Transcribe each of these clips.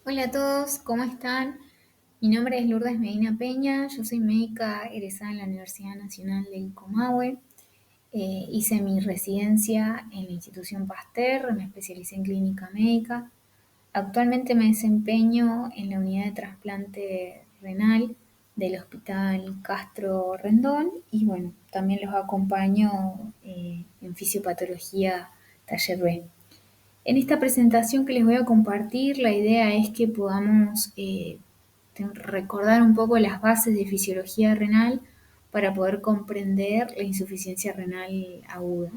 Hola a todos, ¿cómo están? Mi nombre es Lourdes Medina Peña, yo soy médica egresada en la Universidad Nacional del Comahue. Hice mi residencia en la institución Pasteur, me especialicé en clínica médica. Actualmente me desempeño en la unidad de trasplante renal del Hospital Castro Rendón y bueno, también los acompaño en fisiopatología Taller B. En esta presentación que les voy a compartir, la idea es que podamos recordar un poco las bases de fisiología renal para poder comprender la insuficiencia renal aguda.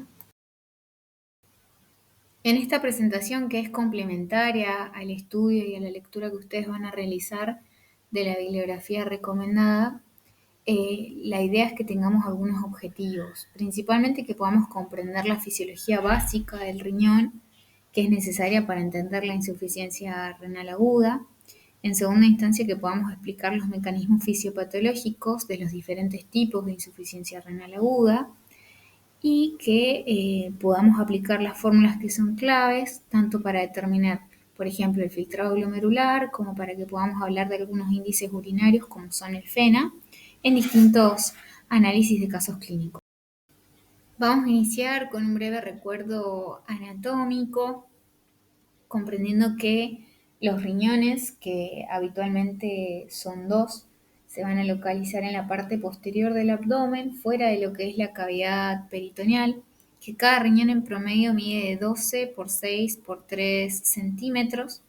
En esta presentación, que es complementaria al estudio y a la lectura que ustedes van a realizar de la bibliografía recomendada, la idea es que tengamos algunos objetivos, principalmente que podamos comprender la fisiología básica del riñón, que es necesaria para entender la insuficiencia renal aguda. En segunda instancia, que podamos explicar los mecanismos fisiopatológicos de los diferentes tipos de insuficiencia renal aguda y que podamos aplicar las fórmulas que son claves, tanto para determinar, por ejemplo, el filtrado glomerular, como para que podamos hablar de algunos índices urinarios, como son el FENA, en distintos análisis de casos clínicos. Vamos a iniciar con un breve recuerdo anatómico, comprendiendo que los riñones, que habitualmente son dos, se van a localizar en la parte posterior del abdomen, fuera de lo que es la cavidad peritoneal, que cada riñón en promedio mide de 12 por 6 por 3 centímetros,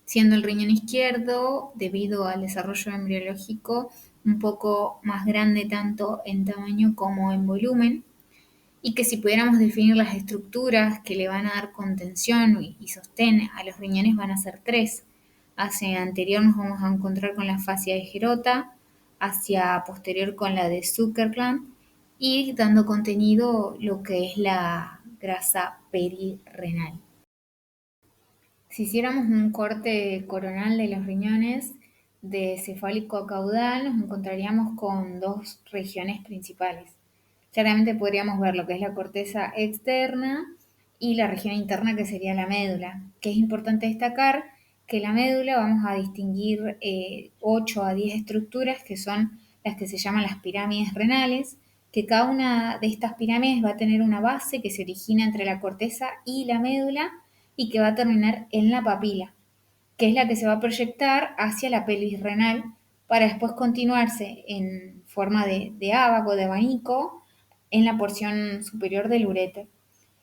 siendo el riñón izquierdo, debido al desarrollo embriológico, un poco más grande tanto en tamaño como en volumen, y que si pudiéramos definir las estructuras que le van a dar contención y sostén a los riñones van a ser tres. Hacia anterior nos vamos a encontrar con la fascia de Gerota, hacia posterior con la de Zuckerland y dando contenido lo que es la grasa perirrenal. Si hiciéramos un corte coronal de los riñones de cefálico a caudal, nos encontraríamos con dos regiones principales. Claramente podríamos ver lo que es la corteza externa y la región interna, que sería la médula, que es importante destacar que la médula vamos a distinguir 8 a 10 estructuras que son las que se llaman las pirámides renales, que cada una de estas pirámides va a tener una base que se origina entre la corteza y la médula y que va a terminar en la papila, que es la que se va a proyectar hacia la pelvis renal para después continuarse en forma de ábaco, de abanico, en la porción superior del uréter.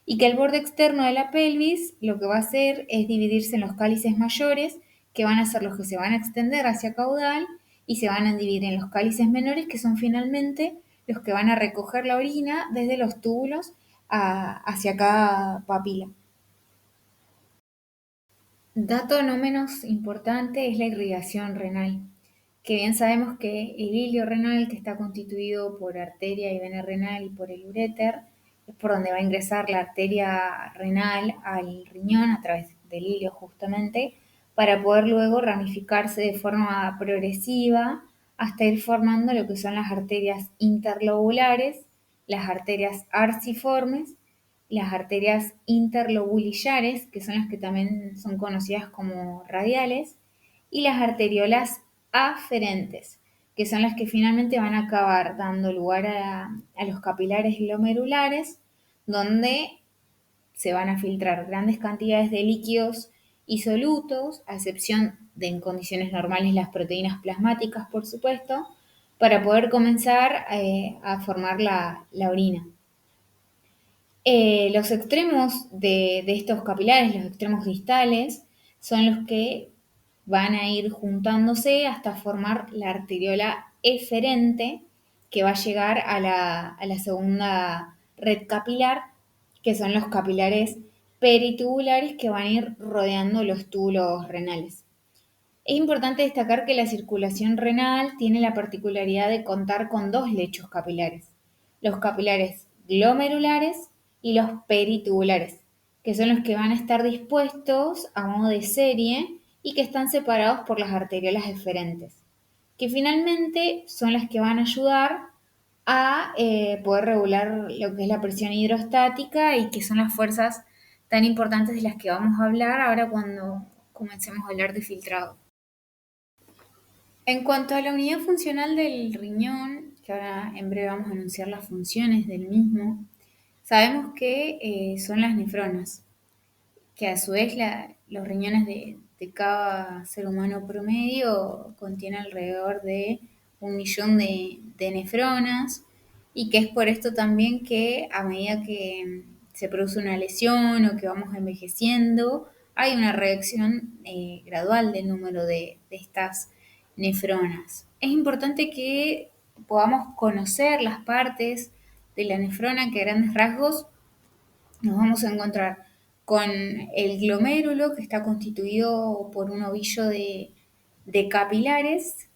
Y que el borde externo de la pelvis lo que va a hacer es dividirse en los cálices mayores, que van a ser los que se van a extender hacia caudal, y se van a dividir en los cálices menores, que son finalmente los que van a recoger la orina desde los túbulos hacia cada papila. Dato no menos importante es la irrigación renal, que bien sabemos que el hilio renal, que está constituido por arteria y vena renal y por el uréter, es por donde va a ingresar la arteria renal al riñón a través del hilio justamente, para poder luego ramificarse de forma progresiva hasta ir formando lo que son las arterias interlobulares, las arterias arciformes, las arterias interlobulillares, que son las que también son conocidas como radiales, y las arteriolas aferentes, que son las que finalmente van a acabar dando lugar a los capilares glomerulares, donde se van a filtrar grandes cantidades de líquidos isolutos, a excepción de en condiciones normales las proteínas plasmáticas, por supuesto, para poder comenzar a formar la orina. Los extremos de estos capilares, los extremos distales, son los que van a ir juntándose hasta formar la arteriola eferente, que va a llegar a la segunda red capilar, que son los capilares peritubulares que van a ir rodeando los túbulos renales. Es importante destacar que la circulación renal tiene la particularidad de contar con dos lechos capilares, los capilares glomerulares y los peritubulares, que son los que van a estar dispuestos a modo de serie y que están separados por las arteriolas eferentes, que finalmente son las que van a ayudar a poder regular lo que es la presión hidrostática y que son las fuerzas tan importantes de las que vamos a hablar ahora cuando comencemos a hablar de filtrado. En cuanto a la unidad funcional del riñón, que ahora en breve vamos a anunciar las funciones del mismo, sabemos que son las nefronas, que a su vez los riñones de cada ser humano promedio contienen alrededor de 1 millón de nefronas, y que es por esto también que a medida que se produce una lesión o que vamos envejeciendo, hay una reducción gradual del número de estas nefronas. Es importante que podamos conocer las partes de la nefrona, que a grandes rasgos nos vamos a encontrar con el glomérulo, que está constituido por un ovillo de capilares,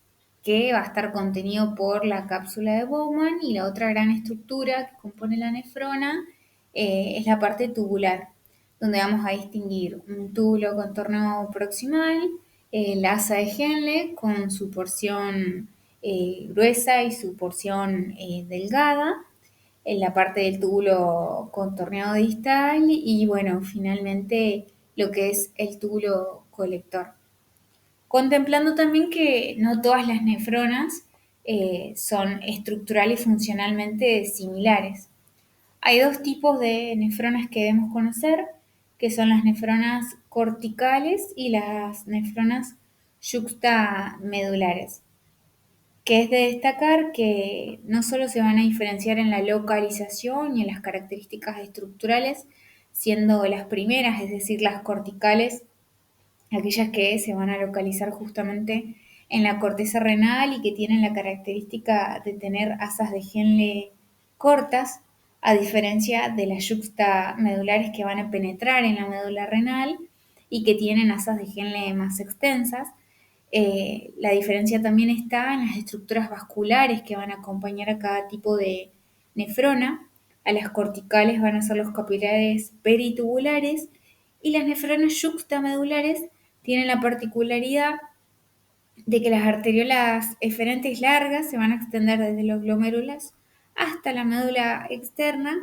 que va a estar contenido por la cápsula de Bowman, y la otra gran estructura que compone la nefrona es la parte tubular, donde vamos a distinguir un túbulo contorno proximal, la asa de Henle con su porción gruesa y su porción delgada, en la parte del túbulo contorneado distal y bueno, finalmente lo que es el túbulo colector. Contemplando también que no todas las nefronas son estructural y funcionalmente similares. Hay dos tipos de nefronas que debemos conocer, que son las nefronas corticales y las nefronas yuxtamedulares, que es de destacar que no solo se van a diferenciar en la localización y en las características estructurales, siendo las primeras, es decir, las corticales, aquellas que se van a localizar justamente en la corteza renal y que tienen la característica de tener asas de Henle cortas, a diferencia de las yuxtamedulares que van a penetrar en la médula renal y que tienen asas de Henle más extensas. La diferencia también está en las estructuras vasculares que van a acompañar a cada tipo de nefrona. A las corticales van a ser los capilares peritubulares y las nefronas yuxtamedulares tienen la particularidad de que las arteriolas eferentes largas se van a extender desde los glomérulos hasta la médula externa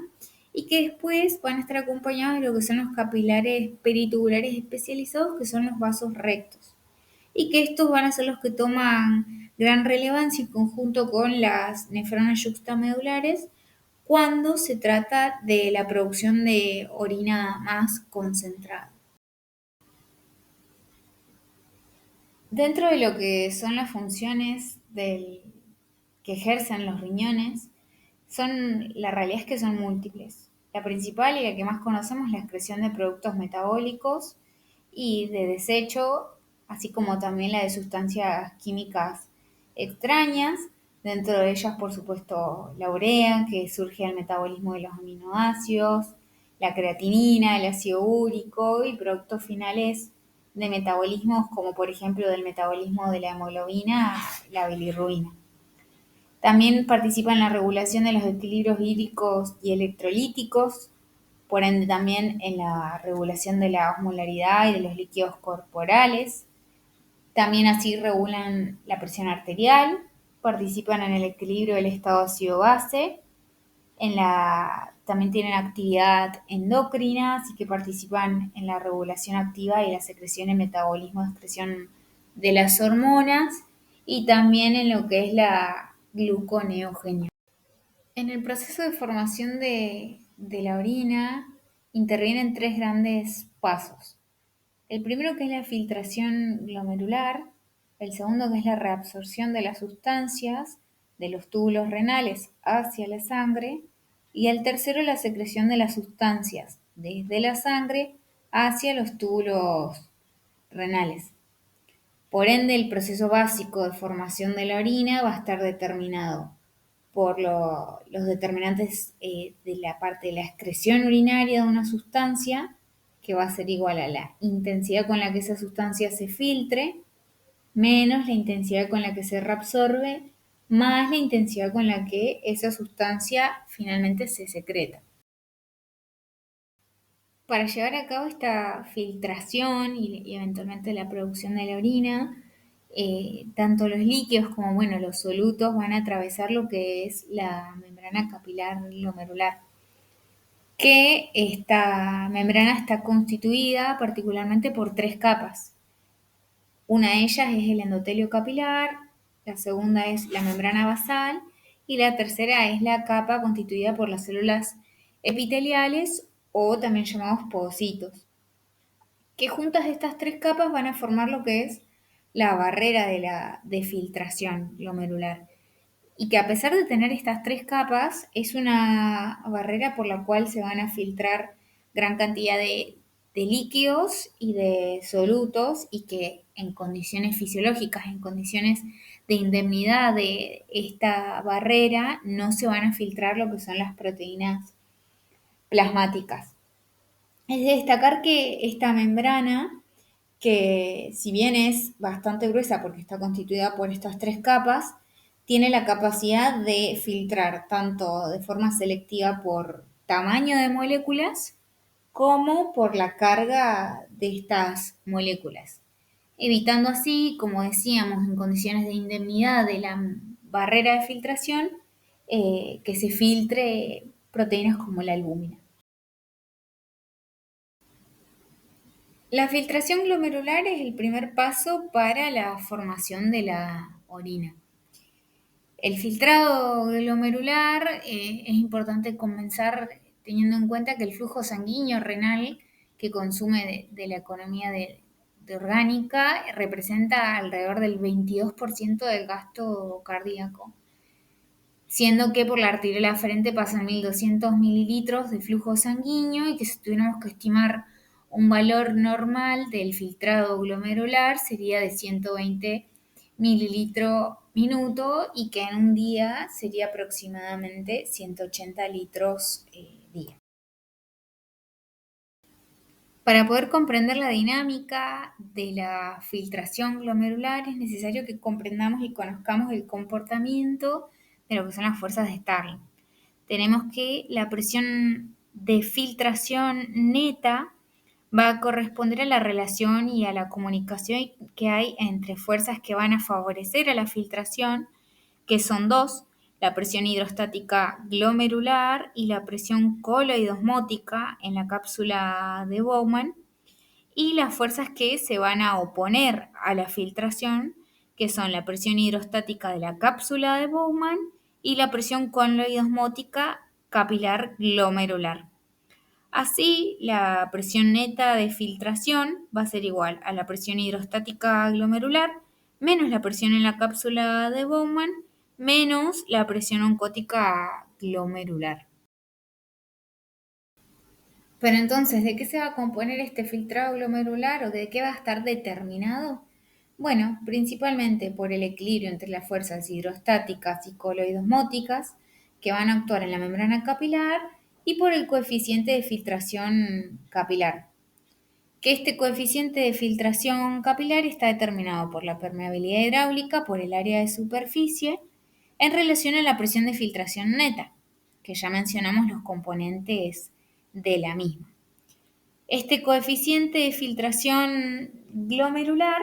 y que después van a estar acompañados de lo que son los capilares peritubulares especializados, que son los vasos rectos, y que estos van a ser los que toman gran relevancia en conjunto con las nefronas yuxtamedulares cuando se trata de la producción de orina más concentrada. Dentro de lo que son las funciones que ejercen los riñones, la realidad es que son múltiples. La principal y la que más conocemos es la excreción de productos metabólicos y de desecho, así como también la de sustancias químicas extrañas, dentro de ellas, por supuesto, la urea, que surge al metabolismo de los aminoácidos, la creatinina, el ácido úrico y productos finales de metabolismos como por ejemplo del metabolismo de la hemoglobina, la bilirrubina. También participa en la regulación de los equilibrios hídricos y electrolíticos, por ende también en la regulación de la osmolaridad y de los líquidos corporales. También así regulan la presión arterial, participan en el equilibrio del estado ácido-base, también tienen actividad endocrina, así que participan en la regulación activa y la secreción y metabolismo de excreción de las hormonas y también en lo que es la gluconeogenia. En el proceso de formación de la orina intervienen tres grandes pasos. El primero, que es la filtración glomerular, el segundo, que es la reabsorción de las sustancias de los túbulos renales hacia la sangre, y el tercero, la secreción de las sustancias desde la sangre hacia los túbulos renales. Por ende, el proceso básico de formación de la orina va a estar determinado por los determinantes de la parte de la excreción urinaria de una sustancia, que va a ser igual a la intensidad con la que esa sustancia se filtre, menos la intensidad con la que se reabsorbe, más la intensidad con la que esa sustancia finalmente se secreta. Para llevar a cabo esta filtración y eventualmente la producción de la orina, tanto los líquidos como bueno, los solutos van a atravesar lo que es la membrana capilar glomerular, que esta membrana está constituida particularmente por tres capas. Una de ellas es el endotelio capilar, la segunda es la membrana basal y la tercera es la capa constituida por las células epiteliales o también llamados podocitos, que juntas estas tres capas van a formar lo que es la barrera de filtración glomerular. Y que a pesar de tener estas tres capas, es una barrera por la cual se van a filtrar gran cantidad de líquidos y de solutos y que en condiciones fisiológicas, en condiciones de indemnidad de esta barrera, no se van a filtrar lo que son las proteínas plasmáticas. Es de destacar que esta membrana, que si bien es bastante gruesa porque está constituida por estas tres capas, tiene la capacidad de filtrar tanto de forma selectiva por tamaño de moléculas como por la carga de estas moléculas, evitando así, como decíamos, en condiciones de indemnidad de la barrera de filtración, que se filtre proteínas como la albúmina. La filtración glomerular es el primer paso para la formación de la orina. El filtrado glomerular es importante comenzar teniendo en cuenta que el flujo sanguíneo renal que consume de la economía de orgánica representa alrededor del 22% del gasto cardíaco, siendo que por la arteria de la frente pasan 1.200 mililitros de flujo sanguíneo y que si tuviéramos que estimar un valor normal del filtrado glomerular sería de 120 mililitros minuto y que en un día sería aproximadamente 180 litros día. Para poder comprender la dinámica de la filtración glomerular es necesario que comprendamos y conozcamos el comportamiento de lo que son las fuerzas de Starling. Tenemos que la presión de filtración neta va a corresponder a la relación y a la comunicación que hay entre fuerzas que van a favorecer a la filtración, que son dos: la presión hidrostática glomerular y la presión coloidosmótica en la cápsula de Bowman, y las fuerzas que se van a oponer a la filtración, que son la presión hidrostática de la cápsula de Bowman y la presión coloidosmótica capilar glomerular. Así, la presión neta de filtración va a ser igual a la presión hidrostática glomerular menos la presión en la cápsula de Bowman menos la presión oncótica glomerular. Pero entonces, ¿de qué se va a componer este filtrado glomerular o de qué va a estar determinado? Bueno, principalmente por el equilibrio entre las fuerzas hidrostáticas y coloidosmóticas que van a actuar en la membrana capilar y por el coeficiente de filtración capilar. Que este coeficiente de filtración capilar está determinado por la permeabilidad hidráulica, por el área de superficie, en relación a la presión de filtración neta, que ya mencionamos los componentes de la misma. Este coeficiente de filtración glomerular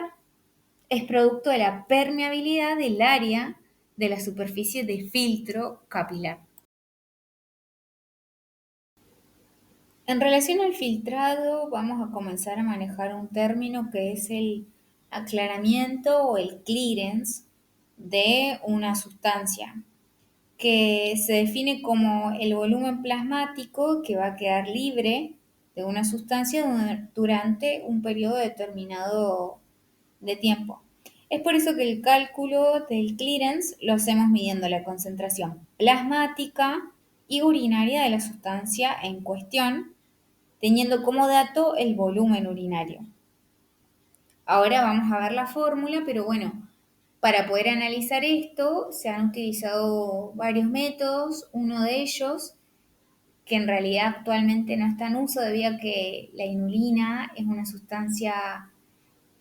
es producto de la permeabilidad del área de la superficie de filtro capilar. En relación al filtrado, vamos a comenzar a manejar un término que es el aclaramiento o el clearance de una sustancia, que se define como el volumen plasmático que va a quedar libre de una sustancia durante un periodo determinado de tiempo. Es por eso que el cálculo del clearance lo hacemos midiendo la concentración plasmática y urinaria de la sustancia en cuestión, teniendo como dato el volumen urinario. Ahora vamos a ver la fórmula, pero bueno, para poder analizar esto se han utilizado varios métodos. Uno de ellos, que en realidad actualmente no está en uso debido a que la inulina es una sustancia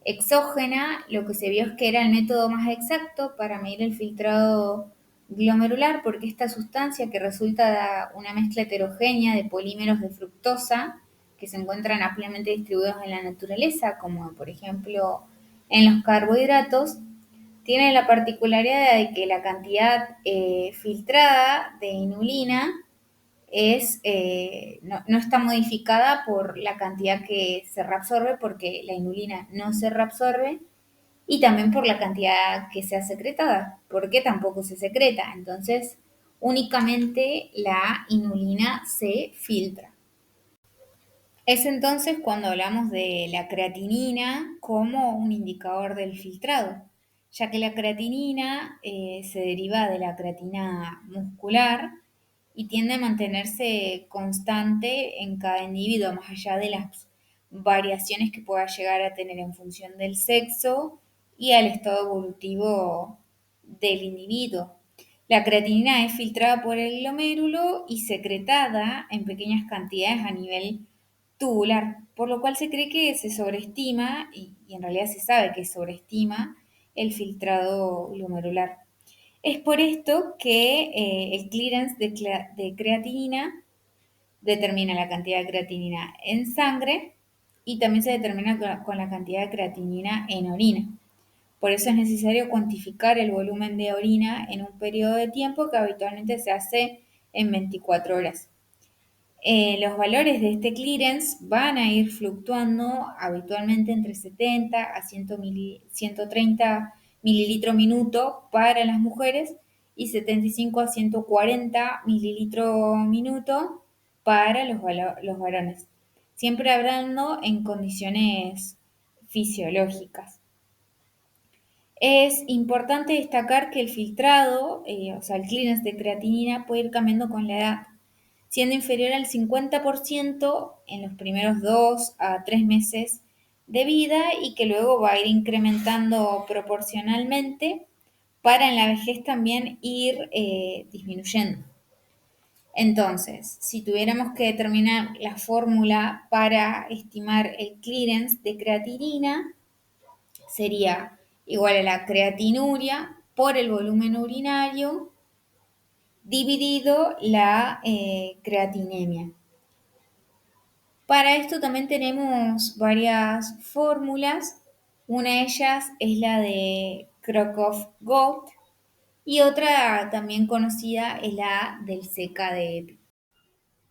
exógena, lo que se vio es que era el método más exacto para medir el filtrado glomerular, porque esta sustancia, que resulta de una mezcla heterogénea de polímeros de fructosa que se encuentran ampliamente distribuidos en la naturaleza, como por ejemplo en los carbohidratos, tiene la particularidad de que la cantidad filtrada de inulina no está modificada por la cantidad que se reabsorbe, porque la inulina no se reabsorbe y también por la cantidad que sea secretada, porque tampoco se secreta. Entonces, únicamente la inulina se filtra. Es entonces cuando hablamos de la creatinina como un indicador del filtrado, ya que la creatinina se deriva de la creatina muscular y tiende a mantenerse constante en cada individuo, más allá de las variaciones que pueda llegar a tener en función del sexo y al estado evolutivo del individuo. La creatinina es filtrada por el glomérulo y secretada en pequeñas cantidades a nivel tubular, por lo cual se cree que se sobreestima, y en realidad se sabe que sobreestima el filtrado glomerular. Es por esto que el clearance de creatinina determina la cantidad de creatinina en sangre y también se determina con la cantidad de creatinina en orina. Por eso es necesario cuantificar el volumen de orina en un periodo de tiempo que habitualmente se hace en 24 horas. Los valores de este clearance van a ir fluctuando habitualmente entre 70 a 130 mililitros minuto para las mujeres y 75 a 140 mililitros minuto para los varones, siempre hablando en condiciones fisiológicas. Es importante destacar que el filtrado, o sea, el clearance de creatinina puede ir cambiando con la edad, siendo inferior al 50% en los primeros 2 a 3 meses de vida y que luego va a ir incrementando proporcionalmente para en la vejez también ir disminuyendo. Entonces, si tuviéramos que determinar la fórmula para estimar el clearance de creatinina, sería igual a la creatinuria por el volumen urinario dividido la creatinemia. Para esto también tenemos varias fórmulas. Una de ellas es la de Crocroft-Gault y otra también conocida es la del CKD.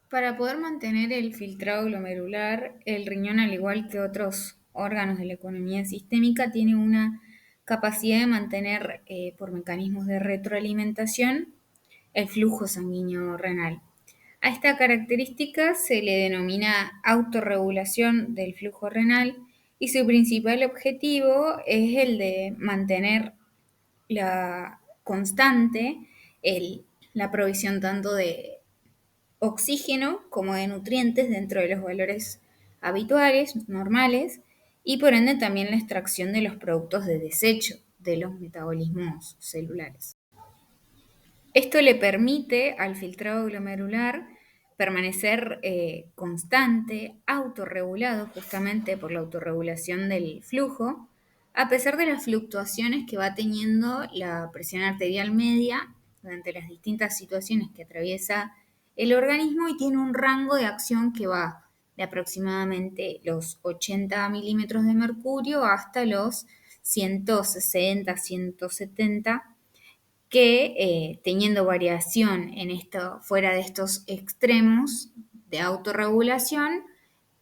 Para poder mantener el filtrado glomerular, el riñón, al igual que otros órganos de la economía sistémica, tiene una capacidad de mantener, por mecanismos de retroalimentación, el flujo sanguíneo renal. A esta característica se le denomina autorregulación del flujo renal y su principal objetivo es el de mantener la constante la provisión tanto de oxígeno como de nutrientes dentro de los valores habituales, normales, y por ende también la extracción de los productos de desecho de los metabolismos celulares. Esto le permite al filtrado glomerular permanecer constante, autorregulado justamente por la autorregulación del flujo, a pesar de las fluctuaciones que va teniendo la presión arterial media durante las distintas situaciones que atraviesa el organismo y tiene un rango de acción que va de aproximadamente los 80 milímetros de mercurio hasta los 160, 170 que teniendo variación en esto, fuera de estos extremos de autorregulación,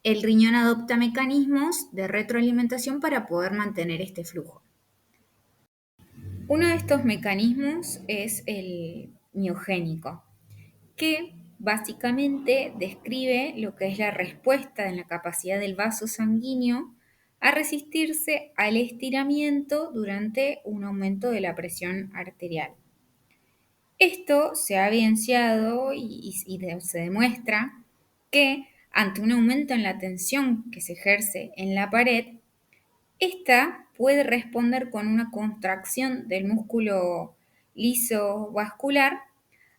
el riñón adopta mecanismos de retroalimentación para poder mantener este flujo. Uno de estos mecanismos es el miogénico, que básicamente describe lo que es la respuesta en la capacidad del vaso sanguíneo a resistirse al estiramiento durante un aumento de la presión arterial. Esto se ha evidenciado y se demuestra que ante un aumento en la tensión que se ejerce en la pared, esta puede responder con una contracción del músculo liso vascular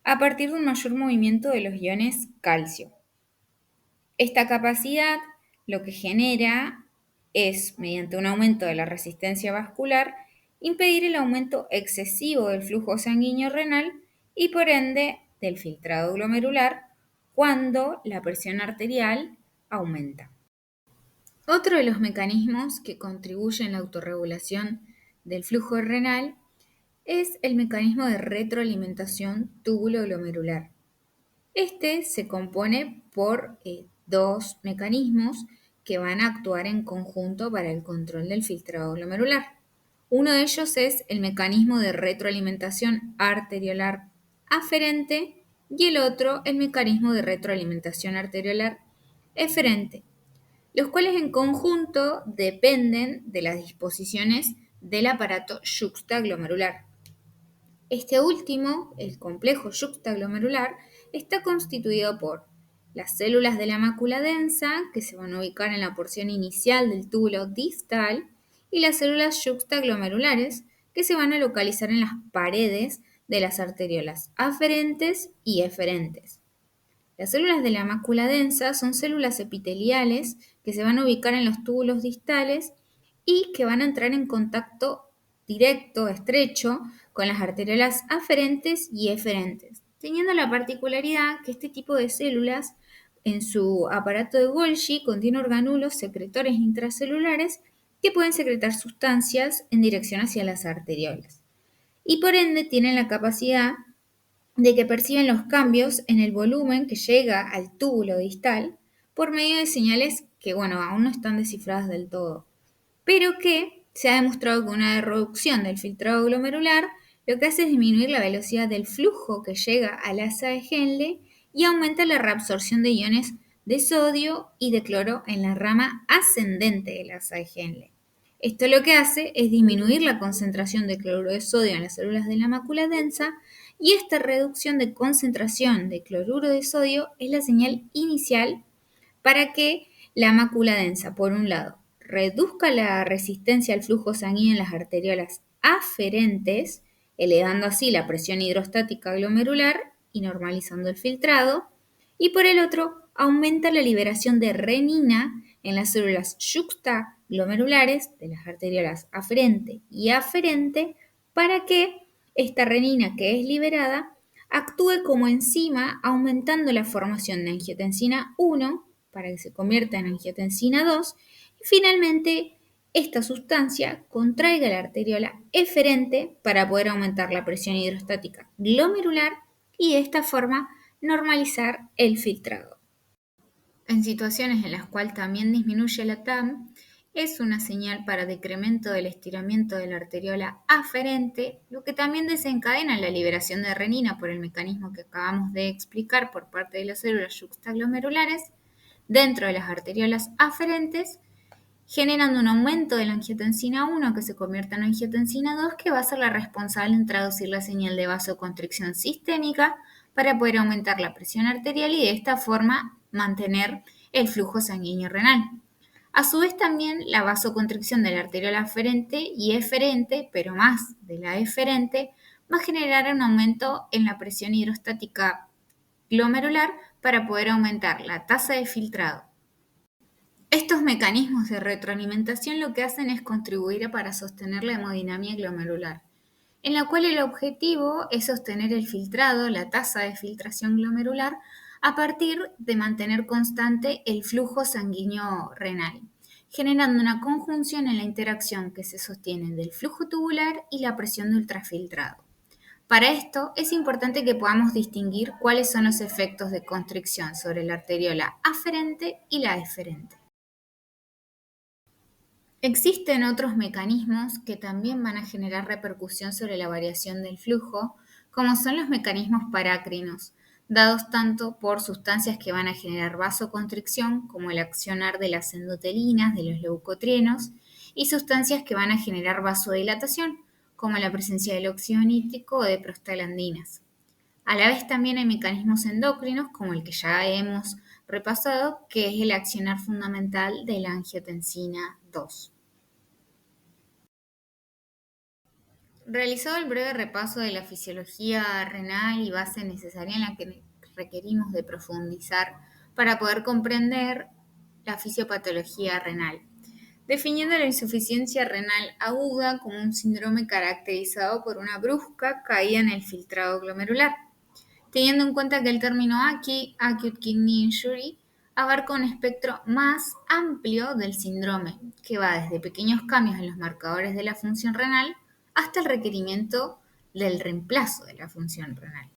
a partir de un mayor movimiento de los iones calcio. Esta capacidad lo que genera es, mediante un aumento de la resistencia vascular, impedir el aumento excesivo del flujo sanguíneo renal y por ende del filtrado glomerular cuando la presión arterial aumenta. Otro de los mecanismos que contribuyen a la autorregulación del flujo renal es el mecanismo de retroalimentación túbulo-glomerular. Este se compone por dos mecanismos que van a actuar en conjunto para el control del filtrado glomerular. Uno de ellos es el mecanismo de retroalimentación arteriolar aferente y el otro el mecanismo de retroalimentación arteriolar eferente, los cuales en conjunto dependen de las disposiciones del aparato yuxtaglomerular. Este último, el complejo yuxtaglomerular, está constituido por las células de la mácula densa, que se van a ubicar en la porción inicial del túbulo distal, y las células yuxtaglomerulares, que se van a localizar en las paredes de las arteriolas aferentes y eferentes. Las células de la mácula densa son células epiteliales que se van a ubicar en los túbulos distales y que van a entrar en contacto directo, estrecho, con las arteriolas aferentes y eferentes, teniendo la particularidad que este tipo de células en su aparato de Golgi contiene organulos secretores intracelulares que pueden secretar sustancias en dirección hacia las arteriolas y por ende tienen la capacidad de que perciben los cambios en el volumen que llega al túbulo distal por medio de señales que, bueno, aún no están descifradas del todo, pero que se ha demostrado que una reducción del filtrado glomerular lo que hace es disminuir la velocidad del flujo que llega al asa de Henle y aumenta la reabsorción de iones de sodio y de cloro en la rama ascendente del asa de Henle. Esto lo que hace es disminuir la concentración de cloruro de sodio en las células de la mácula densa y esta reducción de concentración de cloruro de sodio es la señal inicial para que la mácula densa, por un lado, reduzca la resistencia al flujo sanguíneo en las arteriolas aferentes, elevando así la presión hidrostática glomerular y normalizando el filtrado, y por el otro, aumenta la liberación de renina en las células yuxtaglomerulares de las arteriolas aferente y aferente para que esta renina que es liberada actúe como enzima aumentando la formación de angiotensina 1 para que se convierta en angiotensina 2 y finalmente esta sustancia contraiga la arteriola eferente para poder aumentar la presión hidrostática glomerular y de esta forma normalizar el filtrado. En situaciones en las cuales también disminuye la TAM, es una señal para decremento del estiramiento de la arteriola aferente, lo que también desencadena la liberación de renina por el mecanismo que acabamos de explicar por parte de las células yuxtaglomerulares dentro de las arteriolas aferentes, generando un aumento de la angiotensina 1 que se convierte en angiotensina 2 que va a ser la responsable en traducir la señal de vasoconstricción sistémica para poder aumentar la presión arterial y de esta forma mantener el flujo sanguíneo renal. A su vez también la vasoconstricción de la arteriola aferente y eferente, pero más de la eferente, va a generar un aumento en la presión hidrostática glomerular para poder aumentar la tasa de filtrado. Estos mecanismos de retroalimentación lo que hacen es contribuir para sostener la hemodinamia glomerular, en la cual el objetivo es sostener el filtrado, la tasa de filtración glomerular, a partir de mantener constante el flujo sanguíneo renal, generando una conjunción en la interacción que se sostiene del flujo tubular y la presión de ultrafiltrado. Para esto es importante que podamos distinguir cuáles son los efectos de constricción sobre la arteriola aferente y la eferente. Existen otros mecanismos que también van a generar repercusión sobre la variación del flujo, como son los mecanismos parácrinos, dados tanto por sustancias que van a generar vasoconstricción, como el accionar de las endotelinas, de los leucotrienos, y sustancias que van a generar vasodilatación, como la presencia del óxido nítrico o de prostaglandinas. A la vez también hay mecanismos endocrinos, como el que ya hemos repasado, que es el accionar fundamental de la angiotensina 2. Realizado el breve repaso de la fisiología renal y base necesaria en la que requerimos de profundizar para poder comprender la fisiopatología renal, definiendo la insuficiencia renal aguda como un síndrome caracterizado por una brusca caída en el filtrado glomerular, teniendo en cuenta que el término AKI, Acute Kidney Injury, abarca un espectro más amplio del síndrome, que va desde pequeños cambios en los marcadores de la función renal hasta el requerimiento del reemplazo de la función renal.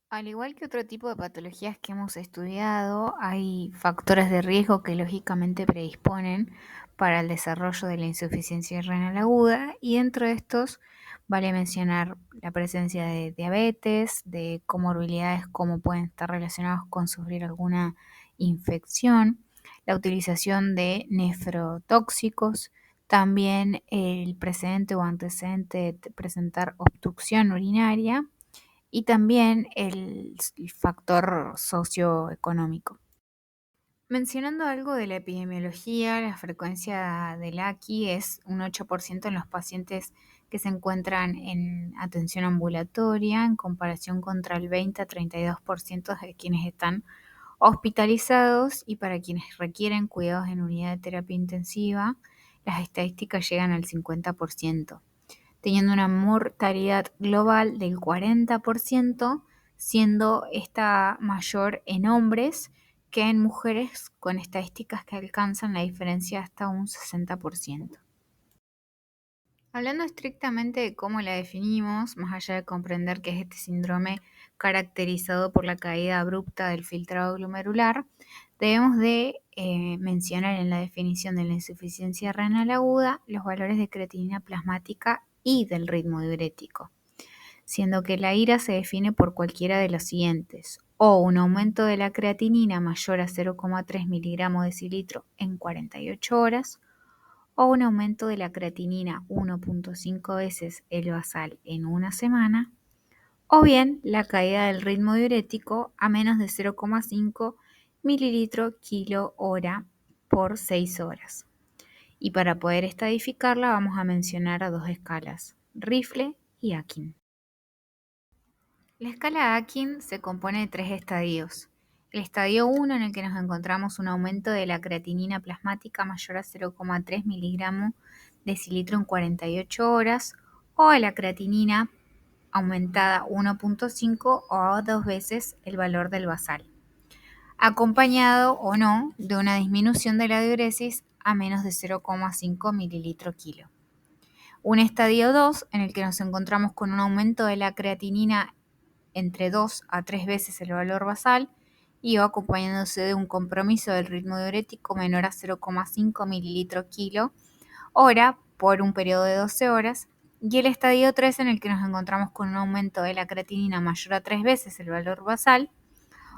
Al igual que otro tipo de patologías que hemos estudiado, hay factores de riesgo que lógicamente predisponen para el desarrollo de la insuficiencia renal aguda, y dentro de estos vale mencionar la presencia de diabetes, de comorbilidades como pueden estar relacionados con sufrir alguna infección, la utilización de nefrotóxicos, también el precedente o antecedente de presentar obstrucción urinaria y también el factor socioeconómico. Mencionando algo de la epidemiología, la frecuencia del AQI es un 8% en los pacientes que se encuentran en atención ambulatoria, en comparación contra el 20 a 32% de quienes están hospitalizados, y para quienes requieren cuidados en unidad de terapia intensiva, las estadísticas llegan al 50%, teniendo una mortalidad global del 40%, siendo esta mayor en hombres que en mujeres, con estadísticas que alcanzan la diferencia hasta un 60%. Hablando estrictamente de cómo la definimos, más allá de comprender que es este síndrome caracterizado por la caída abrupta del filtrado glomerular, debemos de mencionar en la definición de la insuficiencia renal aguda los valores de creatinina plasmática y del ritmo diurético, siendo que la IRA se define por cualquiera de los siguientes: o un aumento de la creatinina mayor a 0,3 miligramos decilitro en 48 horas, o un aumento de la creatinina 1,5 veces el basal en una semana, o bien la caída del ritmo diurético a menos de 0,5 mililitro kilo hora por 6 horas. Y para poder estadificarla vamos a mencionar a dos escalas, Rifle y Akin. La escala Akin se compone de 3 estadios. El estadio 1, en el que nos encontramos un aumento de la creatinina plasmática mayor a 0,3 miligramos decilitro en 48 horas, o la creatinina aumentada 1,5 o 2 veces el valor del basal, acompañado o no de una disminución de la diuresis a menos de 0,5 mililitro kilo. Un estadio 2, en el que nos encontramos con un aumento de la creatinina entre 2 a 3 veces el valor basal, y va acompañándose de un compromiso del ritmo diurético menor a 0,5 mililitro kilo hora por un periodo de 12 horas, y el estadio 3, en el que nos encontramos con un aumento de la creatinina mayor a 3 veces el valor basal,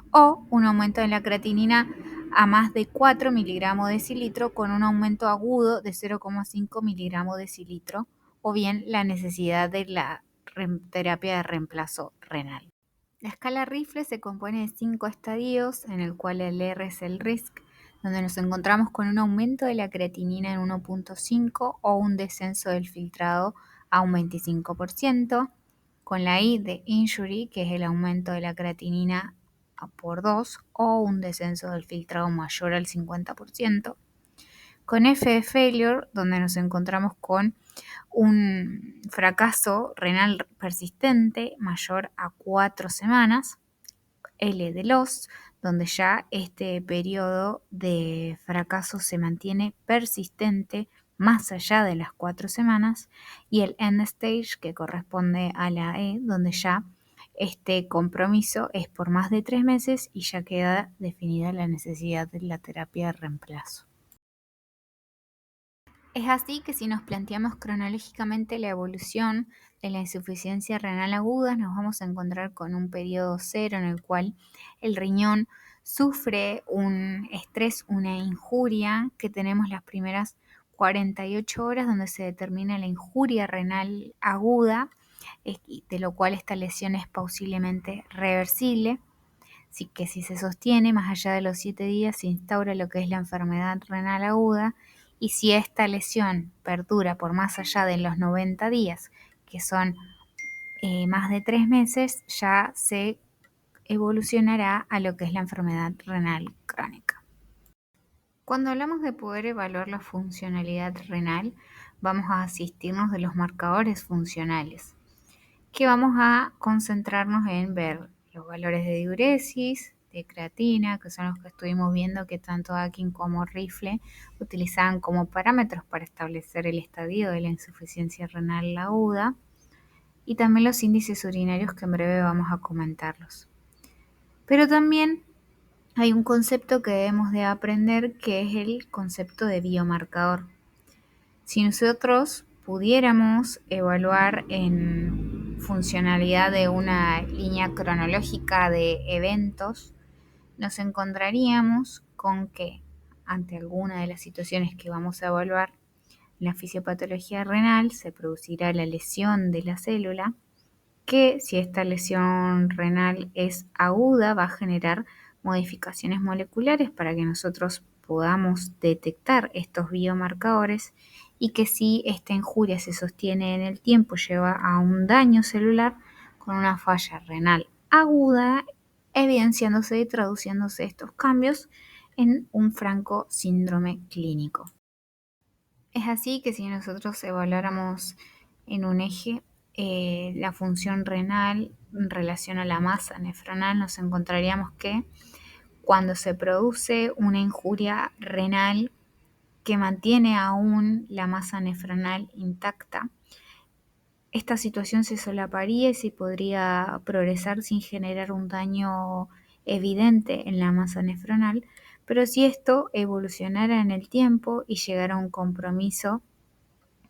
o un aumento de la creatinina a más de 4 miligramos decilitro con un aumento agudo de 0,5 miligramos decilitro, o bien la necesidad de la terapia de reemplazo renal. La escala Rifle se compone de 5 estadios, en el cual el R es el RISC, donde nos encontramos con un aumento de la creatinina en 1,5 o un descenso del filtrado a un 25%, con la I de Injury, que es el aumento de la creatinina por 2 o un descenso del filtrado mayor al 50%, con F de Failure, donde nos encontramos con un fracaso renal persistente mayor a 4 semanas, L de Loss, donde ya este periodo de fracaso se mantiene persistente más allá de las 4 semanas, y el End Stage, que corresponde a la E, donde ya este compromiso es por más de 3 meses y ya queda definida la necesidad de la terapia de reemplazo. Es así que si nos planteamos cronológicamente la evolución de la insuficiencia renal aguda, nos vamos a encontrar con un periodo cero en el cual el riñón sufre un estrés, una injuria, que tenemos las primeras 48 horas donde se determina la injuria renal aguda, de lo cual esta lesión es posiblemente reversible. Así que si se sostiene más allá de los 7 días, se instaura lo que es la enfermedad renal aguda, y si esta lesión perdura por más allá de los 90 días, que son más de 3 meses, ya se evolucionará a lo que es la enfermedad renal crónica. Cuando hablamos de poder evaluar la funcionalidad renal, vamos a asistirnos de los marcadores funcionales, que vamos a concentrarnos en ver los valores de diuresis, de creatina, que son los que estuvimos viendo que tanto Akin como Rifle utilizaban como parámetros para establecer el estadio de la insuficiencia renal aguda, y también los índices urinarios, que en breve vamos a comentarlos. Pero también hay un concepto que debemos de aprender que es el concepto de biomarcador. Si nosotros pudiéramos evaluar en funcionalidad de una línea cronológica de eventos, nos encontraríamos con que ante alguna de las situaciones que vamos a evaluar, en la fisiopatología renal se producirá la lesión de la célula, que si esta lesión renal es aguda va a generar modificaciones moleculares para que nosotros podamos detectar estos biomarcadores, y que si esta injuria se sostiene en el tiempo lleva a un daño celular con una falla renal aguda, evidenciándose y traduciéndose estos cambios en un franco síndrome clínico. Es así que si nosotros evaluáramos en un eje la función renal en relación a la masa nefronal, nos encontraríamos que cuando se produce una injuria renal que mantiene aún la masa nefronal intacta, esta situación se solaparía y se podría progresar sin generar un daño evidente en la masa nefronal, pero si esto evolucionara en el tiempo y llegara a un compromiso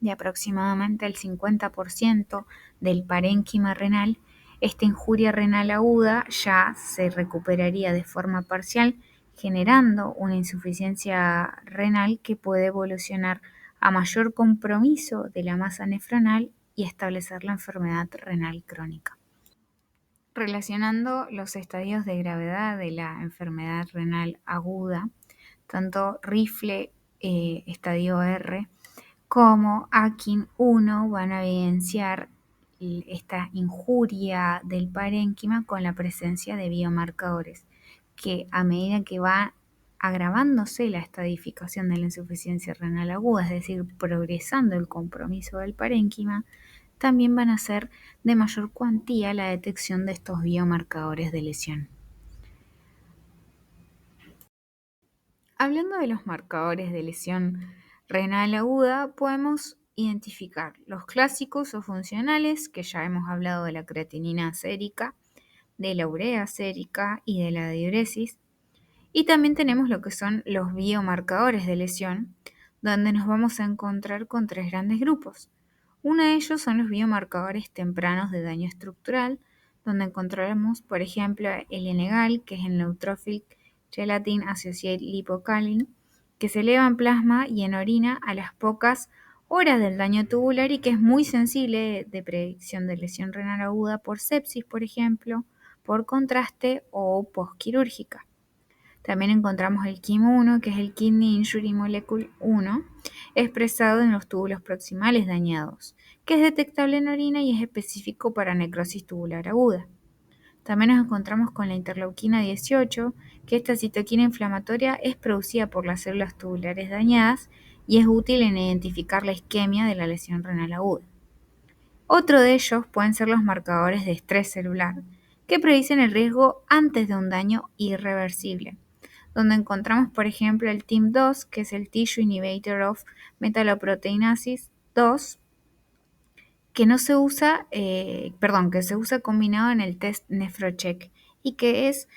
de aproximadamente el 50% del parénquima renal, esta injuria renal aguda ya se recuperaría de forma parcial, generando una insuficiencia renal que puede evolucionar a mayor compromiso de la masa nefronal y establecer la enfermedad renal crónica. Relacionando los estadios de gravedad de la enfermedad renal aguda, tanto Rifle estadio R como Akin 1 van a evidenciar esta injuria del parénquima con la presencia de biomarcadores, que a medida que va agravándose la estadificación de la insuficiencia renal aguda, es decir, progresando el compromiso del parénquima, también van a ser de mayor cuantía la detección de estos biomarcadores de lesión. Hablando de los marcadores de lesión renal aguda, podemos identificar los clásicos o funcionales, que ya hemos hablado de la creatinina sérica, de la urea sérica y de la diuresis, y también tenemos lo que son los biomarcadores de lesión, donde nos vamos a encontrar con tres grandes grupos. Uno de ellos son los biomarcadores tempranos de daño estructural, donde encontraremos, por ejemplo, el Enegal, que es el Neutrophil Gelatin Associated Lipocalin, que se eleva en plasma y en orina a las pocas horas del daño tubular y que es muy sensible de predicción de lesión renal aguda por sepsis, por ejemplo, por contraste o postquirúrgica. También encontramos el KIM1, que es el Kidney Injury Molecule 1, expresado en los túbulos proximales dañados, que es detectable en orina y es específico para necrosis tubular aguda. También nos encontramos con la interleuquina 18, que esta citoquina inflamatoria es producida por las células tubulares dañadas y es útil en identificar la isquemia de la lesión renal aguda. Otro de ellos pueden ser los marcadores de estrés celular, que predicen el riesgo antes de un daño irreversible, donde encontramos, por ejemplo, el TIM2, que es el Tissue Inhibitor of Metalloproteinases 2, que se usa combinado en el test NephroCheck y que es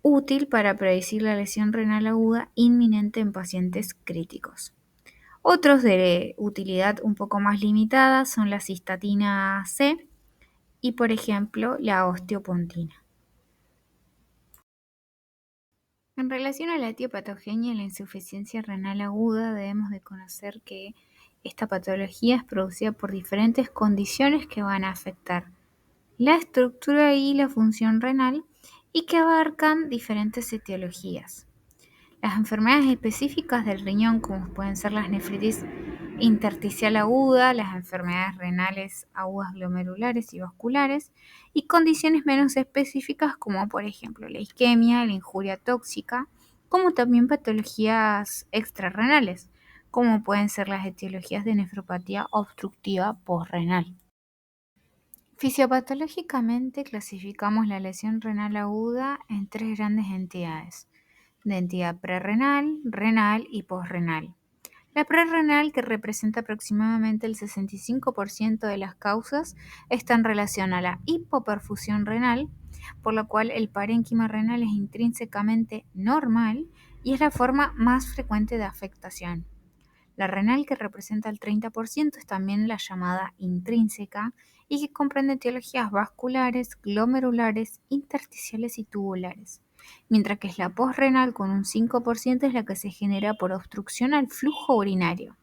útil para predecir la lesión renal aguda inminente en pacientes críticos. Otros de utilidad un poco más limitada son la cistatina C y, por ejemplo, la osteopontina. En relación a la etiopatogenia y la insuficiencia renal aguda, debemos de conocer que esta patología es producida por diferentes condiciones que van a afectar la estructura y la función renal y que abarcan diferentes etiologías. Las enfermedades específicas del riñón, como pueden ser las nefritis intersticial aguda, las enfermedades renales agudas glomerulares y vasculares, y condiciones menos específicas como por ejemplo la isquemia, la injuria tóxica, como también patologías extrarrenales, como pueden ser las etiologías de nefropatía obstructiva posrenal. Fisiopatológicamente clasificamos la lesión renal aguda en tres grandes entidades: de entidad prerrenal, renal y posrenal. La prerrenal, que representa aproximadamente el 65% de las causas, está en relación a la hipoperfusión renal, por lo cual el parénquima renal es intrínsecamente normal y es la forma más frecuente de afectación. La renal, que representa el 30%, es también la llamada intrínseca y que comprende etiologías vasculares, glomerulares, intersticiales y tubulares, mientras que la posrenal, con un 5%, es la que se genera por obstrucción al flujo urinario,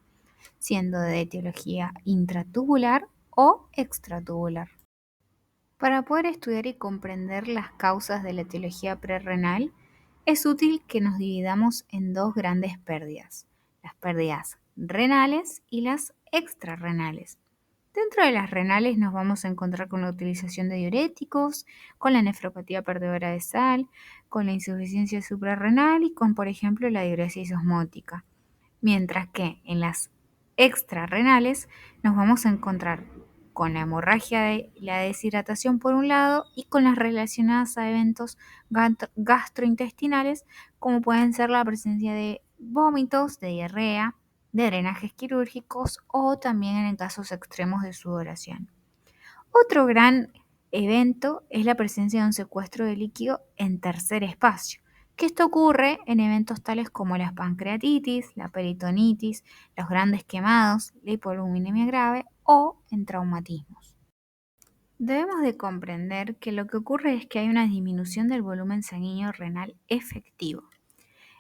siendo de etiología intratubular o extratubular. Para poder estudiar y comprender las causas de la etiología prerrenal, es útil que nos dividamos en dos grandes pérdidas: las pérdidas renales y las extrarrenales. Dentro de las renales nos vamos a encontrar con la utilización de diuréticos, con la nefropatía perdedora de sal, con la insuficiencia suprarrenal y con, por ejemplo, la diuresis osmótica. Mientras que en las extrarrenales nos vamos a encontrar con la hemorragia de la deshidratación por un lado y con las relacionadas a eventos gastrointestinales, como pueden ser la presencia de vómitos, de diarrea, de drenajes quirúrgicos o también en casos extremos de sudoración. Otro gran evento es la presencia de un secuestro de líquido en tercer espacio, que esto ocurre en eventos tales como la pancreatitis, la peritonitis, los grandes quemados, la hipoluminemia grave o en traumatismos. Debemos de comprender que lo que ocurre es que hay una disminución del volumen sanguíneo renal efectivo.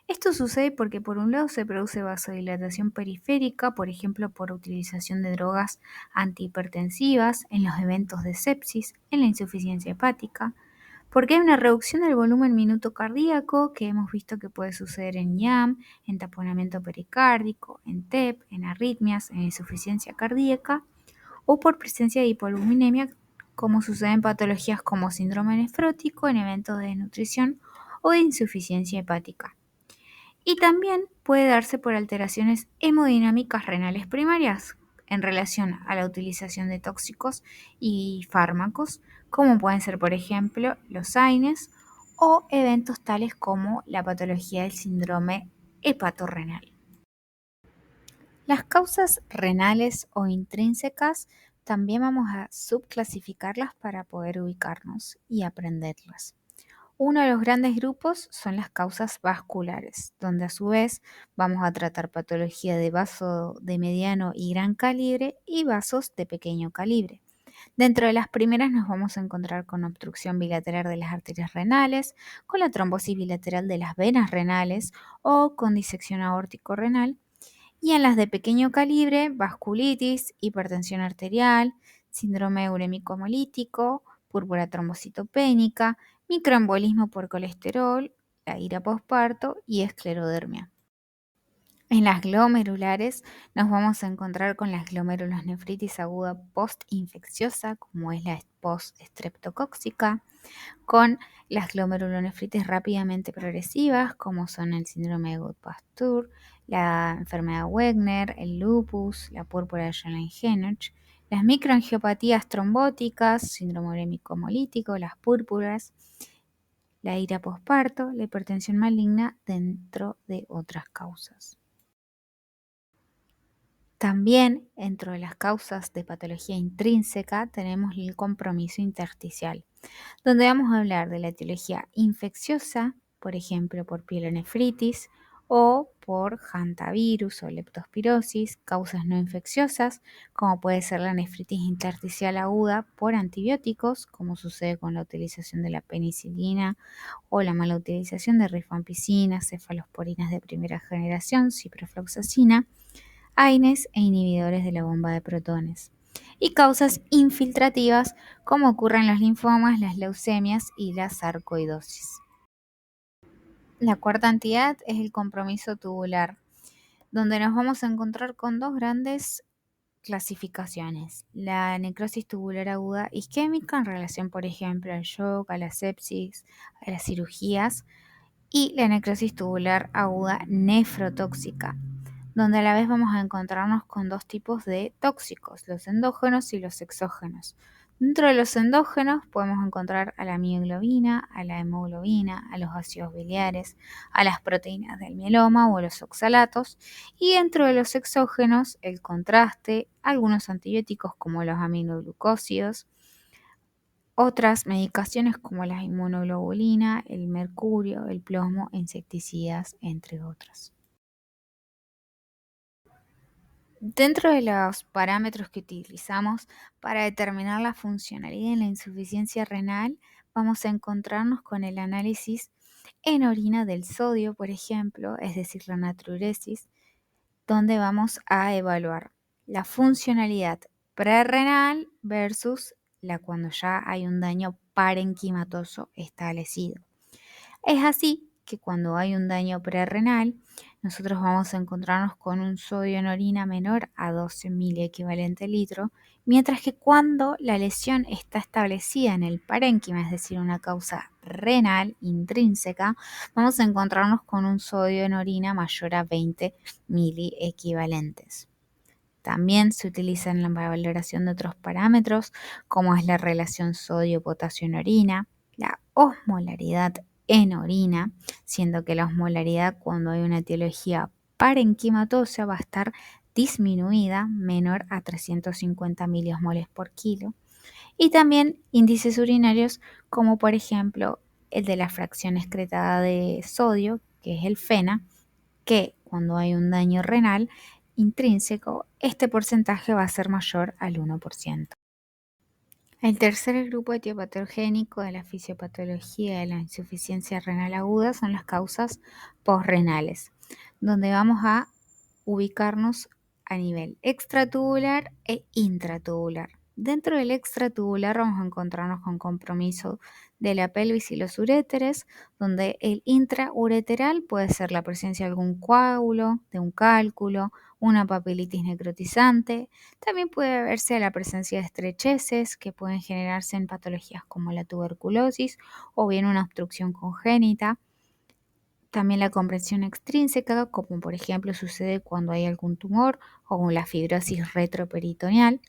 Esto sucede porque por un lado se produce vasodilatación periférica, por ejemplo por utilización de drogas antihipertensivas, en los eventos de sepsis, en la insuficiencia hepática, porque hay una reducción del volumen minuto cardíaco que hemos visto que puede suceder en IAM, en taponamiento pericárdico, en TEP, en arritmias, en insuficiencia cardíaca o por presencia de hipoluminemia, como sucede en patologías como síndrome nefrótico, en eventos de desnutrición o de insuficiencia hepática. Y también puede darse por alteraciones hemodinámicas renales primarias en relación a la utilización de tóxicos y fármacos, como pueden ser, por ejemplo, los AINES o eventos tales como la patología del síndrome hepatorrenal. Las causas renales o intrínsecas también vamos a subclasificarlas para poder ubicarnos y aprenderlas. Uno de los grandes grupos son las causas vasculares, donde a su vez vamos a tratar patología de vaso de mediano y gran calibre y vasos de pequeño calibre. Dentro de las primeras nos vamos a encontrar con obstrucción bilateral de las arterias renales, con la trombosis bilateral de las venas renales o con disección aórtico-renal. Y en las de pequeño calibre, vasculitis, hipertensión arterial, síndrome urémico hemolítico, púrpura trombocitopénica, microembolismo por colesterol, la ira posparto y esclerodermia. En las glomerulares nos vamos a encontrar con las glomerulonefritis aguda postinfecciosa, como es la post-streptocóxica, con las glomerulonefritis rápidamente progresivas, como son el síndrome de Goodpasture, la enfermedad Wegener, el lupus, la púrpura de Schlein-Henoch, las microangiopatías trombóticas, síndrome urémico hemolítico, las púrpuras, la ira posparto, la hipertensión maligna, dentro de otras causas. También, dentro de las causas de patología intrínseca, tenemos el compromiso intersticial, donde vamos a hablar de la etiología infecciosa, por ejemplo, por pielonefritis o por hantavirus o leptospirosis, causas no infecciosas, como puede ser la nefritis intersticial aguda por antibióticos, como sucede con la utilización de la penicilina o la mala utilización de rifampicina, cefalosporinas de primera generación, ciprofloxacina, AINES e inhibidores de la bomba de protones, y causas infiltrativas como ocurre en los linfomas, las leucemias y la sarcoidosis. La cuarta entidad es el compromiso tubular, donde nos vamos a encontrar con dos grandes clasificaciones: la necrosis tubular aguda isquémica en relación, por ejemplo, al shock, a la sepsis, a las cirugías, y la necrosis tubular aguda nefrotóxica, donde a la vez vamos a encontrarnos con dos tipos de tóxicos, los endógenos y los exógenos, Dentro de los endógenos podemos encontrar a la mioglobina, a la hemoglobina, a los ácidos biliares, a las proteínas del mieloma o a los oxalatos, y dentro de los exógenos el contraste, algunos antibióticos como los aminoglucósidos, otras medicaciones como la inmunoglobulina, el mercurio, el plomo, insecticidas, entre otras. Dentro de los parámetros que utilizamos para determinar la funcionalidad en la insuficiencia renal, vamos a encontrarnos con el análisis en orina del sodio, por ejemplo, es decir, la natriuresis, donde vamos a evaluar la funcionalidad prerrenal versus la cuando ya hay un daño parenquimatoso establecido. Es así que cuando hay un daño prerrenal, nosotros vamos a encontrarnos con un sodio en orina menor a 12 miliequivalente litro, mientras que cuando la lesión está establecida en el parénquima, es decir, una causa renal intrínseca, vamos a encontrarnos con un sodio en orina mayor a 20 miliequivalentes. También se utiliza en la valoración de otros parámetros, como es la relación sodio-potasio en orina, la osmolaridad en orina, siendo que la osmolaridad cuando hay una etiología parenquimatosa va a estar disminuida, menor a 350 miliosmoles por kilo, y también índices urinarios como por ejemplo el de la fracción excretada de sodio, que es el FENA, que cuando hay un daño renal intrínseco, este porcentaje va a ser mayor al 1%. El tercer grupo etiopatogénico de la fisiopatología de la insuficiencia renal aguda son las causas posrenales, donde vamos a ubicarnos a nivel extratubular e intratubular. Dentro del extratubular vamos a encontrarnos con compromiso de la pelvis y los uréteres, donde el intraureteral puede ser la presencia de algún coágulo, de un cálculo, una papilitis necrotizante. También puede verse la presencia de estrecheces que pueden generarse en patologías como la tuberculosis o bien una obstrucción congénita. También la comprensión extrínseca, como por ejemplo sucede cuando hay algún tumor o la fibrosis retroperitoneal.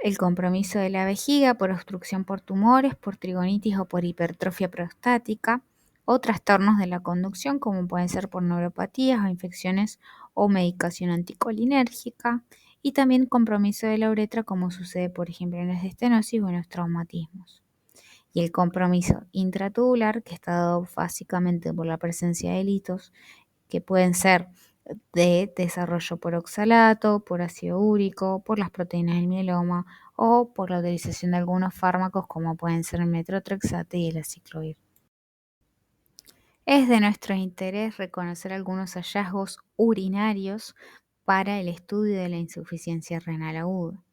El compromiso de la vejiga por obstrucción por tumores, por trigonitis o por hipertrofia prostática. O trastornos de la conducción, como pueden ser por neuropatías o infecciones o medicación anticolinérgica. Y también compromiso de la uretra, como sucede por ejemplo en las estenosis o en los traumatismos. Y el compromiso intratubular, que está dado básicamente por la presencia de litos, que pueden ser de desarrollo por oxalato, por ácido úrico, por las proteínas del mieloma o por la utilización de algunos fármacos como pueden ser el metotrexate y el aciclovir. Es de nuestro interés reconocer algunos hallazgos urinarios para el estudio de la insuficiencia renal aguda.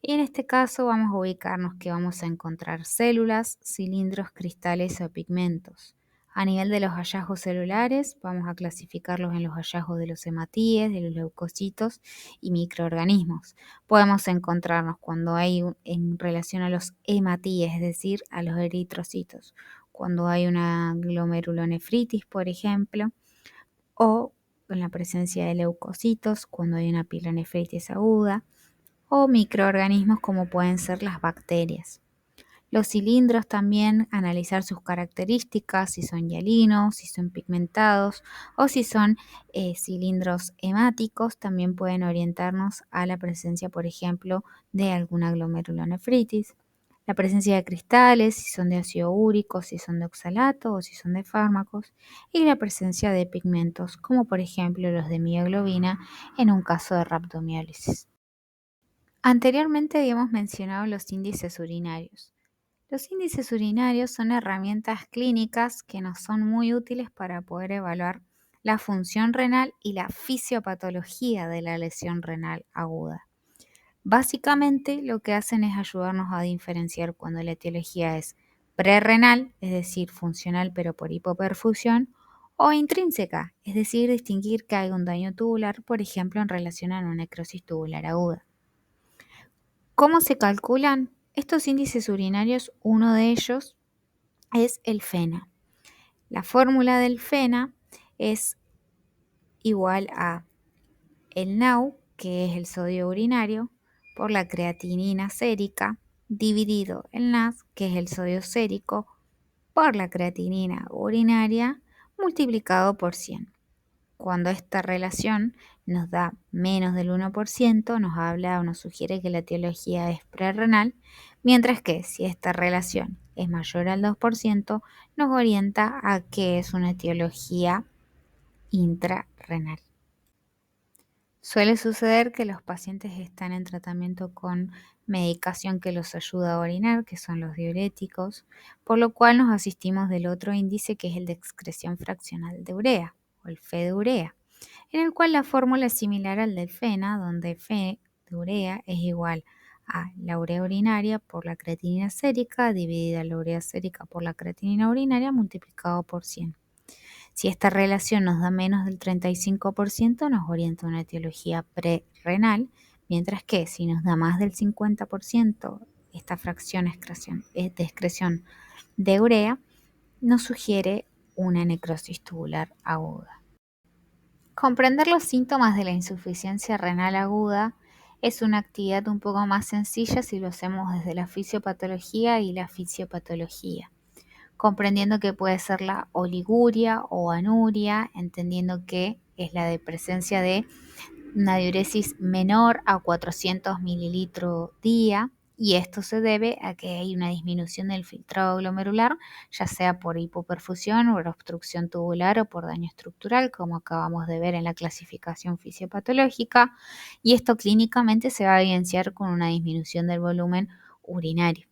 Y en este caso vamos a ubicarnos que vamos a encontrar células, cilindros, cristales o pigmentos. A nivel de los hallazgos celulares, vamos a clasificarlos en los hallazgos de los hematíes, de los leucocitos y microorganismos. Podemos encontrarnos cuando hay en relación a los hematíes, es decir, a los eritrocitos, cuando hay una glomerulonefritis, por ejemplo, o en la presencia de leucocitos, cuando hay una pielonefritis aguda, o microorganismos como pueden ser las bacterias. Los cilindros también, analizar sus características, si son hialinos, si son pigmentados o si son cilindros hemáticos, también pueden orientarnos a la presencia, por ejemplo, de alguna glomerulonefritis. La presencia de cristales, si son de ácido úrico, si son de oxalato o si son de fármacos. Y la presencia de pigmentos, como por ejemplo los de mioglobina en un caso de rhabdomiólisis. Anteriormente habíamos mencionado los índices urinarios. Los índices urinarios son herramientas clínicas que nos son muy útiles para poder evaluar la función renal y la fisiopatología de la lesión renal aguda. Básicamente lo que hacen es ayudarnos a diferenciar cuando la etiología es prerrenal, es decir, funcional pero por hipoperfusión, o intrínseca, es decir, distinguir que hay un daño tubular, por ejemplo, en relación a una necrosis tubular aguda. ¿Cómo se calculan estos índices urinarios? Uno de ellos es el FENA. La fórmula del FENA es igual a el NAU, que es el sodio urinario, por la creatinina sérica, dividido el NAS, que es el sodio sérico, por la creatinina urinaria multiplicado por 100. Cuando esta relación nos da menos del 1%, nos habla o nos sugiere que la etiología es prerrenal, mientras que si esta relación es mayor al 2%, nos orienta a que es una etiología intrarrenal. Suele suceder que los pacientes están en tratamiento con medicación que los ayuda a orinar, que son los diuréticos, por lo cual nos asistimos del otro índice que es el de excreción fraccional de urea, o el Fe de urea, en el cual la fórmula es similar al del FENA, donde Fe de urea es igual a la urea urinaria por la creatinina sérica dividida la urea sérica por la creatinina urinaria multiplicado por 100. Si esta relación nos da menos del 35%, nos orienta a una etiología prerrenal, mientras que si nos da más del 50%, esta fracción de excreción de urea, nos sugiere una necrosis tubular aguda. Comprender los síntomas de la insuficiencia renal aguda es una actividad un poco más sencilla si lo hacemos desde la fisiopatología y la fisiopatología, comprendiendo que puede ser la oliguria o anuria, entendiendo que es la de presencia de una diuresis menor a 400 mililitros día, y esto se debe a que hay una disminución del filtrado glomerular, ya sea por hipoperfusión o por obstrucción tubular o por daño estructural, como acabamos de ver en la clasificación fisiopatológica, y esto clínicamente se va a evidenciar con una disminución del volumen urinario.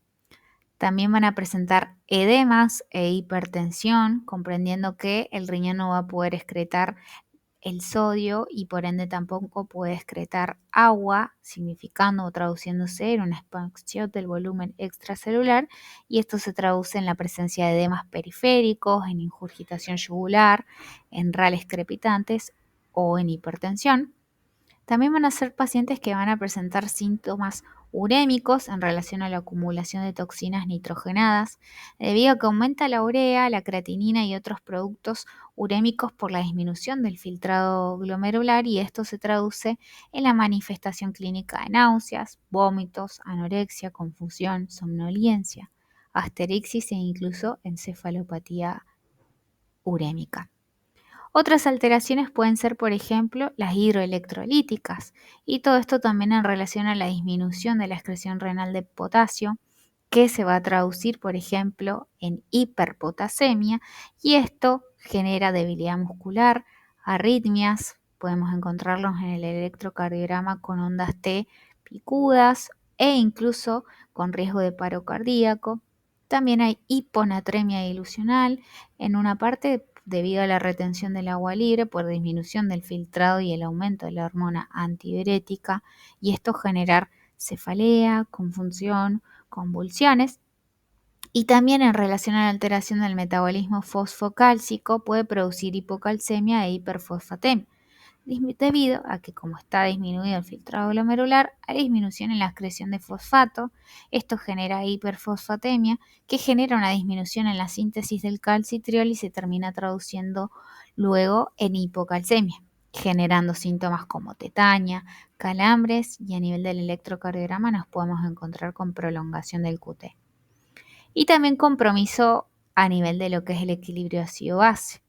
También van a presentar edemas e hipertensión, comprendiendo que el riñón no va a poder excretar el sodio y por ende tampoco puede excretar agua, significando o traduciéndose en una expansión del volumen extracelular, y esto se traduce en la presencia de edemas periféricos, en ingurgitación yugular, en rales crepitantes o en hipertensión. También van a ser pacientes que van a presentar síntomas urémicos en relación a la acumulación de toxinas nitrogenadas, debido a que aumenta la urea, la creatinina y otros productos urémicos por la disminución del filtrado glomerular, y esto se traduce en la manifestación clínica de náuseas, vómitos, anorexia, confusión, somnolencia, asterixis e incluso encefalopatía urémica. Otras alteraciones pueden ser, por ejemplo, las hidroelectrolíticas, y todo esto también en relación a la disminución de la excreción renal de potasio, que se va a traducir, por ejemplo, en hiperpotasemia, y esto genera debilidad muscular, arritmias, podemos encontrarlos en el electrocardiograma con ondas T picudas e incluso con riesgo de paro cardíaco. También hay hiponatremia dilucional en una parte debido a la retención del agua libre por disminución del filtrado y el aumento de la hormona antidiurética, y esto generar cefalea, confusión, convulsiones. Y también en relación a la alteración del metabolismo fosfocálcico puede producir hipocalcemia e hiperfosfatemia, debido a que como está disminuido el filtrado glomerular, hay disminución en la excreción de fosfato. Esto genera hiperfosfatemia, que genera una disminución en la síntesis del calcitriol y se termina traduciendo luego en hipocalcemia, generando síntomas como tetania, calambres, y a nivel del electrocardiograma nos podemos encontrar con prolongación del QT. Y también compromiso a nivel de lo que es el equilibrio ácido-base.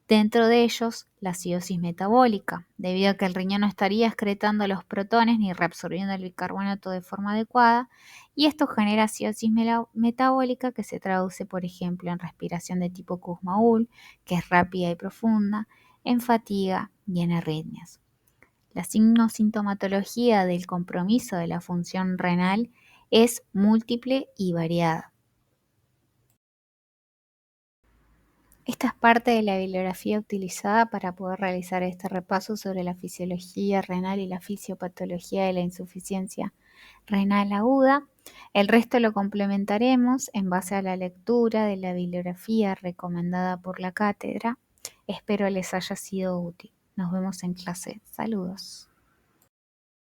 Dentro de ellos, la acidosis metabólica, debido a que el riñón no estaría excretando los protones ni reabsorbiendo el bicarbonato de forma adecuada, y esto genera acidosis metabólica, que se traduce, por ejemplo, en respiración de tipo Kussmaul, que es rápida y profunda, en fatiga y en arritmias. La sintomatología del compromiso de la función renal es múltiple y variada. Esta es parte de la bibliografía utilizada para poder realizar este repaso sobre la fisiología renal y la fisiopatología de la insuficiencia renal aguda. El resto lo complementaremos en base a la lectura de la bibliografía recomendada por la cátedra. Espero les haya sido útil. Nos vemos en clase. Saludos.